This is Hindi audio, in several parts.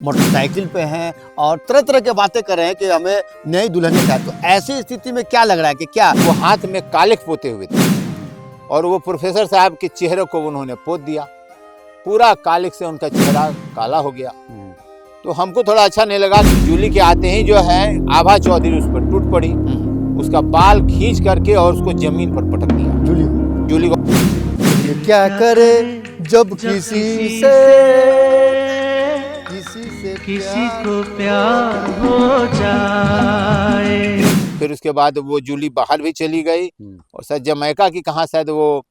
मोटरसाइकिल पे हैं और तरह तरह के बातें कर रहे हैं कि हमें नई दुल्हन चाहिए। तो ऐसी स्थिति में क्या लग रहा है कि क्या वो हाथ में कालिख पोते हुए थे और वो प्रोफेसर साहब के चेहरे को उन्होंने पोत दिया, पूरा कालिख से उनका चेहरा काला हो गया। तो हमको थोड़ा अच्छा नहीं लगा। जूली के आते ही जो है आभा चौधरी उस पर टूट पड़ी, उसका बाल खींच करके और उसको जमीन पर पटक दिया। जूली को ये क्या करे जब किसी को प्यार हो जाए। फिर उसके बाद वो जूली बाहर भी चली गई और शायद जमैका की कहाँ शायद वो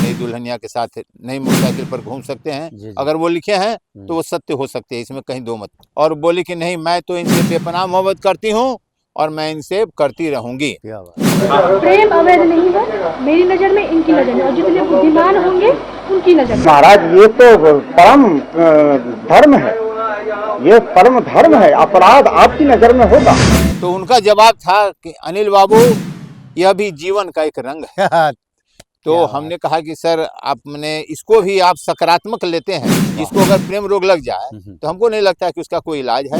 नई दुल्हनिया के साथ नई मोटरसाइकिल पर घूम सकते हैं। अगर वो लिखे हैं तो वो सत्य हो सकते हैं, इसमें कहीं दो मत। और बोली कि नहीं, मैं तो इनसे बेपनाह मोहब्बत करती हूँ और मैं इनसे करती रहूंगी। प्रेम अवैध नहीं है मेरी नजर में, इनकी नजर में, और जितने बुद्धिमान होंगे उनकी नजर में। महाराज ये तो परम धर्म है, ये परम धर्म है, अपराध आपकी नजर में होगा। तो उनका जवाब था कि अनिल बाबू, यह भी जीवन का एक रंग है। तो हमने कहा कि सर आपने इसको भी आप सकारात्मक लेते हैं, जिसको अगर प्रेम रोग लग जाए तो हमको नहीं लगता कि उसका कोई इलाज है।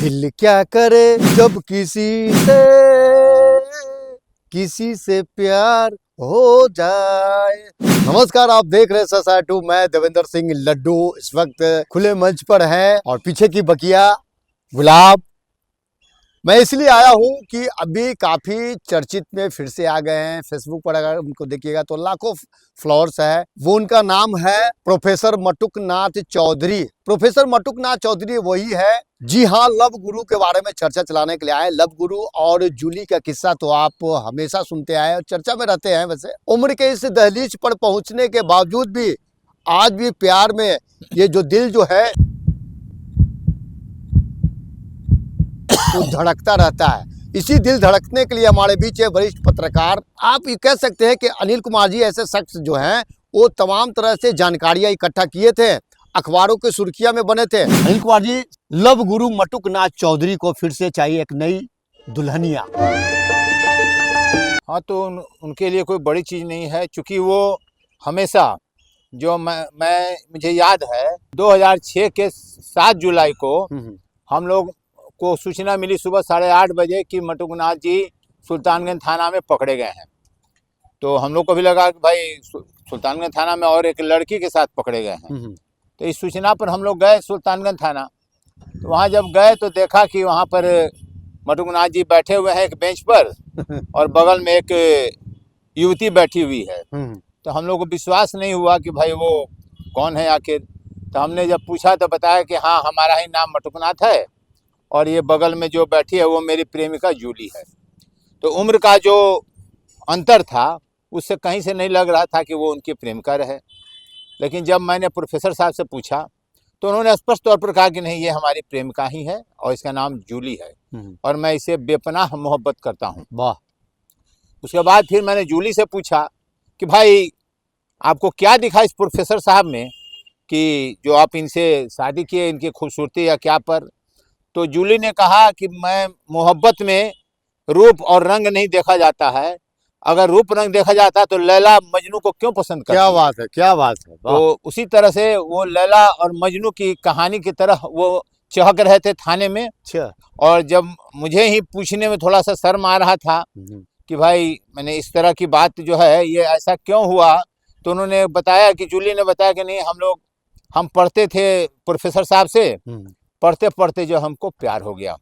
दिल क्या करे जब किसी से प्यार हो जाए। नमस्कार, आप देख रहे हैं सोसाइटी। मैं देवेंद्र सिंह लड्डू इस वक्त खुले मंच पर है और पीछे की बकिया गुलाब। मैं इसलिए आया हूं कि अभी काफी चर्चित में फिर से आ गए हैं। फेसबुक पर अगर उनको देखिएगा तो लाखों फॉलोअर्स है। वो उनका नाम है प्रोफेसर मटुकनाथ चौधरी। प्रोफेसर मटुकनाथ चौधरी वही है, जी हाँ, लव गुरु के बारे में चर्चा चलाने के लिए आए। लव गुरु और जूली का किस्सा तो आप हमेशा सुनते आए और चर्चा में रहते हैं। वैसे उम्र के इस दहलीज पर पहुंचने के बावजूद भी आज भी प्यार में ये जो दिल जो है वो धड़कता रहता है। इसी दिल धड़कने के लिए हमारे बीच है वरिष्ठ पत्रकार। आप ये कह सकते हैं कि अनिल कुमार जी ऐसे शख्स जो हैं वो तमाम तरह से जानकारियां इकट्ठा किए थे, अखबारों के सुर्खियां में बने थे। अनिल कुमार जी, लव गुरु मटुकनाथ चौधरी को फिर से चाहिए एक नई दुल्हनिया। हाँ, तो उनके लिए कोई बड़ी चीज नहीं है, क्योंकि वो हमेशा जो मुझे याद है 2006 के 7 जुलाई को हम लोग को सूचना मिली सुबह 8:30 बजे कि मटुकनाथ जी सुल्तानगंज थाना में पकड़े गए हैं। तो हम लोग को भी लगा कि भाई सुल्तानगंज थाना में और एक लड़की के साथ पकड़े गए हैं। तो इस सूचना पर हम लोग गए सुल्तानगंज थाना। तो वहाँ जब गए तो देखा कि वहाँ पर मटुकनाथ जी बैठे हुए हैं एक बेंच पर और बगल में एक युवती बैठी हुई है। तो हम लोग को विश्वास नहीं हुआ कि भाई वो कौन है आखिर। तो हमने जब पूछा तो बताया कि हाँ, हमारा ही नाम मटुकनाथ है और ये बगल में जो बैठी है वो मेरी प्रेमिका जूली है। तो उम्र का जो अंतर था उससे कहीं से नहीं लग रहा था कि वो उनकी प्रेमिका रहे। लेकिन जब मैंने प्रोफेसर साहब से पूछा तो उन्होंने स्पष्ट तौर पर कहा कि नहीं, ये हमारी प्रेमिका ही है और इसका नाम जूली है और मैं इसे बेपनाह मोहब्बत करता हूँ। वाह। उसके बाद फिर मैंने जूली से पूछा कि भाई आपको क्या दिखा इस प्रोफेसर साहब में कि जो आप इनसे शादी किए, इनकी खूबसूरती या क्या पर। तो जूली ने कहा कि मैं मोहब्बत में रूप और रंग नहीं देखा जाता है, अगर रूप रंग देखा जाता तो लैला मजनू को क्यों पसंद करती। क्या बात है, क्या बात है। तो उसी तरह से वो लैला और मजनू की कहानी की तरह वो चहक रहे थे थाने में। और जब मुझे ही पूछने में थोड़ा सा शर्म आ रहा था कि भाई मैंने इस तरह की बात जो है ये ऐसा क्यों हुआ, तो उन्होंने बताया कि जूली ने बताया कि नहीं, हम पढ़ते थे प्रोफेसर साहब से, पढ़ते पढ़ते जो हमको प्यार हो गया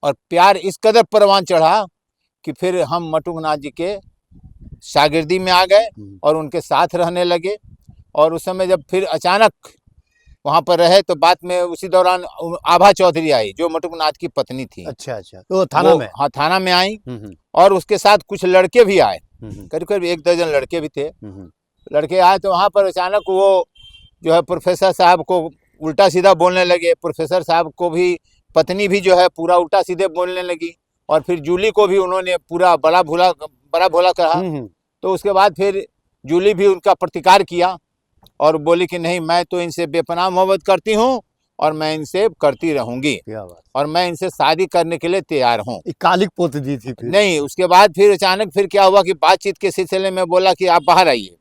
और प्यार इस कदर परवान चढ़ा कि फिर हम मटुकनाथ जी के शागिर्दी में आ गए और उनके साथ रहने लगे। और उस समय जब फिर अचानक वहां पर रहे तो बाद में उसी दौरान आभा चौधरी आई जो मटुकनाथ की पत्नी थी। अच्छा, तो थाना में? हाँ, थाना में आई और उसके साथ कुछ लड़के भी आए, करीब करीब 1 दर्जन लड़के भी थे। लड़के आए तो वहां पर अचानक वो जो है प्रोफेसर साहब को उल्टा सीधा बोलने लगे। प्रोफेसर साहब को भी पत्नी भी जो है पूरा उल्टा सीधे बोलने लगी और फिर जूली को भी उन्होंने पूरा बड़ा भोला कहा। तो उसके बाद फिर जूली भी उनका प्रतिकार किया और बोली कि नहीं, मैं तो इनसे बेपनाह मोहब्बत करती हूँ और मैं इनसे करती रहूंगी क्या बात, और मैं इनसे शादी करने के लिए तैयार हूँ। एक कालिक पोत दी थी फिर। नहीं, उसके बाद फिर अचानक फिर क्या हुआ कि बातचीत के सिलसिले में बोला कि आप बाहर आइए।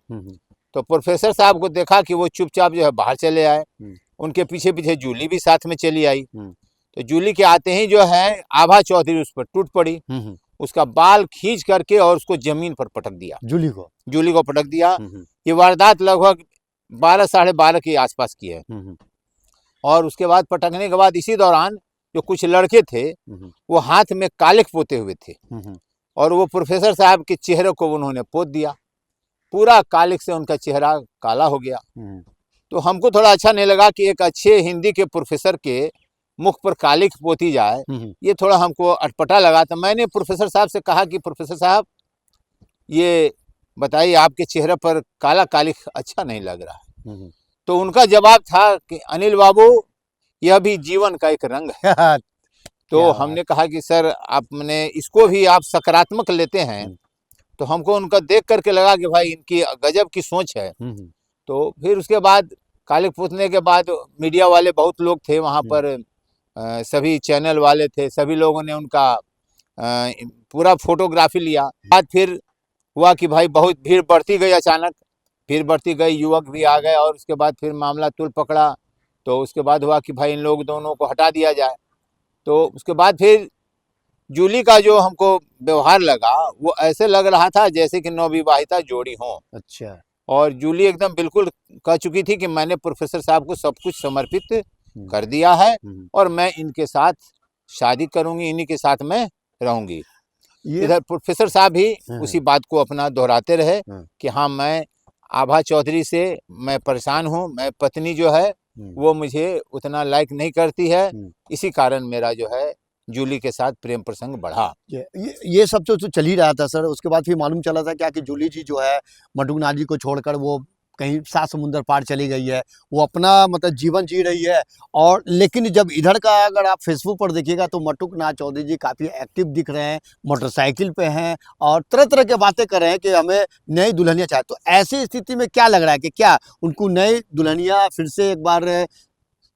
तो प्रोफेसर साहब को देखा कि वो चुपचाप जो है बाहर चले आए। उनके पीछे पीछे जूली भी साथ में चली आई। तो जूली के आते ही जो है आभा चौधरी उस पर टूट पड़ी, उसका बाल खींच करके और उसको जमीन पर पटक दिया, जूली को पटक दिया। ये वारदात लगभग 12 साढ़े 12 के आसपास की है। और उसके बाद पटकने के बाद इसी दौरान जो कुछ लड़के थे वो हाथ में कालिक पोते हुए थे और वो प्रोफेसर साहब के चेहरे को उन्होंने पोत दिया, पूरा कालिक से उनका चेहरा काला हो गया। तो हमको थोड़ा अच्छा नहीं लगा कि एक अच्छे हिंदी के प्रोफेसर के मुख पर कालिक पोती जाए, ये थोड़ा हमको अटपटा लगा। तो मैंने प्रोफेसर साहब से कहा कि प्रोफेसर साहब ये बताइए आपके चेहरे पर काला कालिक अच्छा नहीं लग रहा है। तो उनका जवाब था कि अनिल बाबू यह भी जीवन का एक रंग है। तो हमने कहा कि सर आपने इसको भी आप सकारात्मक लेते हैं, तो हमको उनका देख करके लगा कि भाई इनकी गजब की सोच है। तो फिर उसके बाद कालिक पोतने के बाद मीडिया वाले बहुत लोग थे वहाँ पर, सभी चैनल वाले थे, सभी लोगों ने उनका पूरा फोटोग्राफी लिया। बाद फिर हुआ कि भाई बहुत भीड़ बढ़ती गई, अचानक भीड़ बढ़ती गई, युवक भी आ गए और उसके बाद फिर मामला तुल पकड़ा। तो उसके बाद हुआ कि भाई इन लोग दोनों को हटा दिया जाए। तो उसके बाद फिर जूली का जो हमको व्यवहार लगा वो ऐसे लग रहा था जैसे कि नवविवाहिता जोड़ी हो। अच्छा। और जूली एकदम बिल्कुल कह चुकी थी कि मैंने प्रोफेसर साहब को सब कुछ समर्पित कर दिया है और मैं इनके साथ शादी करूंगी, इन्हीं के साथ मैं रहूंगी। इधर प्रोफेसर साहब भी उसी बात को अपना दोहराते रहे कि हाँ मैं आभा चौधरी से मैं परेशान हूँ, मैं पत्नी जो है वो मुझे उतना लाइक नहीं करती है, इसी कारण मेरा जो है जूली के साथ प्रेम प्रसंग बढ़ा। ये सब तो चल ही रहा था सर। उसके बाद फिर मालूम चला था क्या कि जूली जी जो है मटुकनाथ जी को छोड़कर वो कहीं 7 समुंदर पार चली गई है, वो अपना मतलब जीवन जी रही है। और लेकिन जब इधर का अगर आप फेसबुक पर देखिएगा तो मटुकनाथ चौधरी जी काफ़ी एक्टिव दिख रहे हैं, मोटरसाइकिल पे हैं और तरह तरह के बातें कर रहे हैं कि हमें नई दुल्हनिया चाहिए। तो ऐसी स्थिति में क्या लग रहा है कि क्या उनको नई दुल्हनिया फिर से एक बार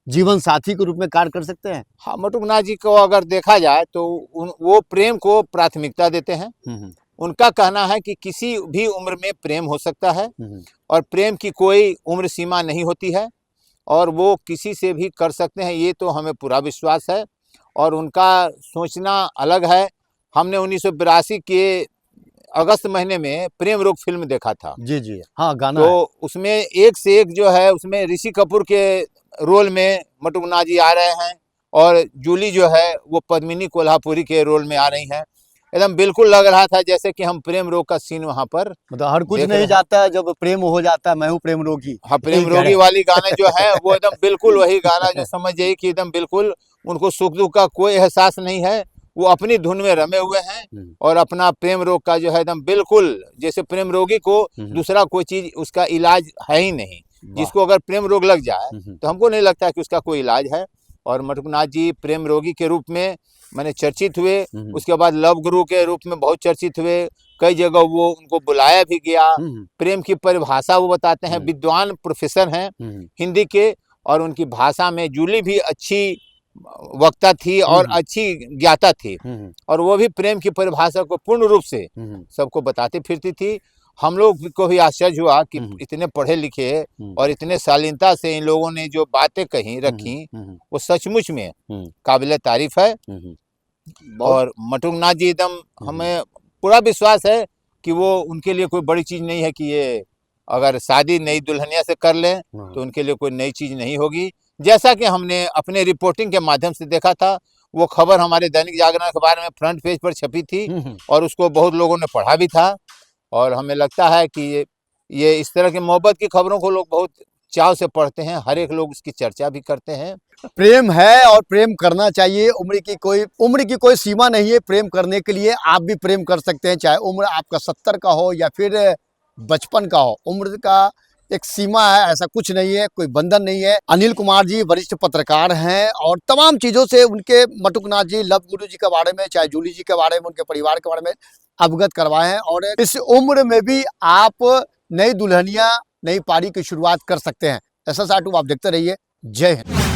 जीवन साथी के रूप में कार्य कर सकते हैं? हाँ, मटुकनाथ जी को अगर देखा जाए तो वो प्रेम को प्राथमिकता देते हैं। उनका कहना है कि किसी भी उम्र में प्रेम हो सकता है और प्रेम की कोई उम्र सीमा नहीं होती है और वो किसी से भी कर सकते हैं, ये तो हमें पूरा विश्वास है। और उनका सोचना अलग है। हमने 1982 के अगस्त महीने में प्रेम रोग फिल्म देखा था। जी जी हाँ, गाना तो उसमें एक से एक जो है उसमें ऋषि कपूर के रोल में मटुकनाथ जी आ रहे हैं और जूली जो है वो पद्मिनी कोल्हापुरी के रोल में आ रही हैं। एकदम बिल्कुल लग रहा था जैसे कि हम प्रेम रोग का सीन वहाँ पर मतलब हर कुछ नहीं जाता है, जब प्रेम हो जाता है मैं हूँ प्रेम रोगी। हाँ, प्रेम रोगी वाली गाने जो है वो एकदम बिल्कुल वही गाना जो समझ जाइए कि एकदम बिल्कुल उनको सुख दुख का कोई एहसास नहीं है, वो अपनी धुन में रमे हुए हैं और अपना प्रेम रोग का जो है एकदम बिल्कुल, जैसे प्रेम रोगी को दूसरा कोई चीज उसका इलाज है ही नहीं। जिसको अगर प्रेम रोग लग जाए तो हमको नहीं लगता कि उसका कोई इलाज है। और मटुकनाथ जी प्रेम रोगी के रूप में मैंने चर्चित हुए, उसके बाद लव गुरु के रूप में बहुत चर्चित हुए, कई जगह वो उनको बुलाया भी गया। प्रेम की परिभाषा वो बताते हैं, विद्वान प्रोफेसर हैं हिंदी के और उनकी भाषा में जूली भी अच्छी वक्ता थी और अच्छी ज्ञाता थी और वो भी प्रेम की परिभाषा को पूर्ण रूप से सबको बताती फिरती थी। हम लोग को भी आश्चर्य हुआ कि इतने पढ़े लिखे और इतने शालीनता से इन लोगों ने जो बातें कही रखी वो सचमुच में काबिल तारीफ है। और मटुकनाथ जी एकदम हमें पूरा विश्वास है कि वो उनके लिए कोई बड़ी चीज नहीं है कि ये अगर शादी नई दुल्हनिया से कर लें तो उनके लिए कोई नई चीज नहीं होगी। जैसा कि हमने अपने रिपोर्टिंग के माध्यम से देखा था, वो खबर हमारे दैनिक जागरण अखबार में फ्रंट पेज पर छपी थी और उसको बहुत लोगों ने पढ़ा भी था। और हमें लगता है कि ये इस तरह की मोहब्बत की खबरों को लोग बहुत चाव से पढ़ते हैं, हर एक लोग उसकी चर्चा भी करते हैं। प्रेम है और प्रेम करना चाहिए, उम्र की कोई सीमा नहीं है प्रेम करने के लिए। आप भी प्रेम कर सकते हैं, चाहे उम्र आपका 70 का हो या फिर 55 का हो। उम्र का एक सीमा है, ऐसा कुछ नहीं है, कोई बंधन नहीं है। अनिल कुमार जी वरिष्ठ पत्रकार हैं और तमाम चीज़ों से उनके मटुकनाथ जी, लव गुरु जी के बारे में, चाहे जूली जी के बारे में, उनके परिवार के बारे में अवगत करवाए हैं। और इस उम्र में भी आप नई दुल्हनिया, नई पारी की शुरुआत कर सकते हैं। SSR2 आप देखते रहिए। जय हिंद।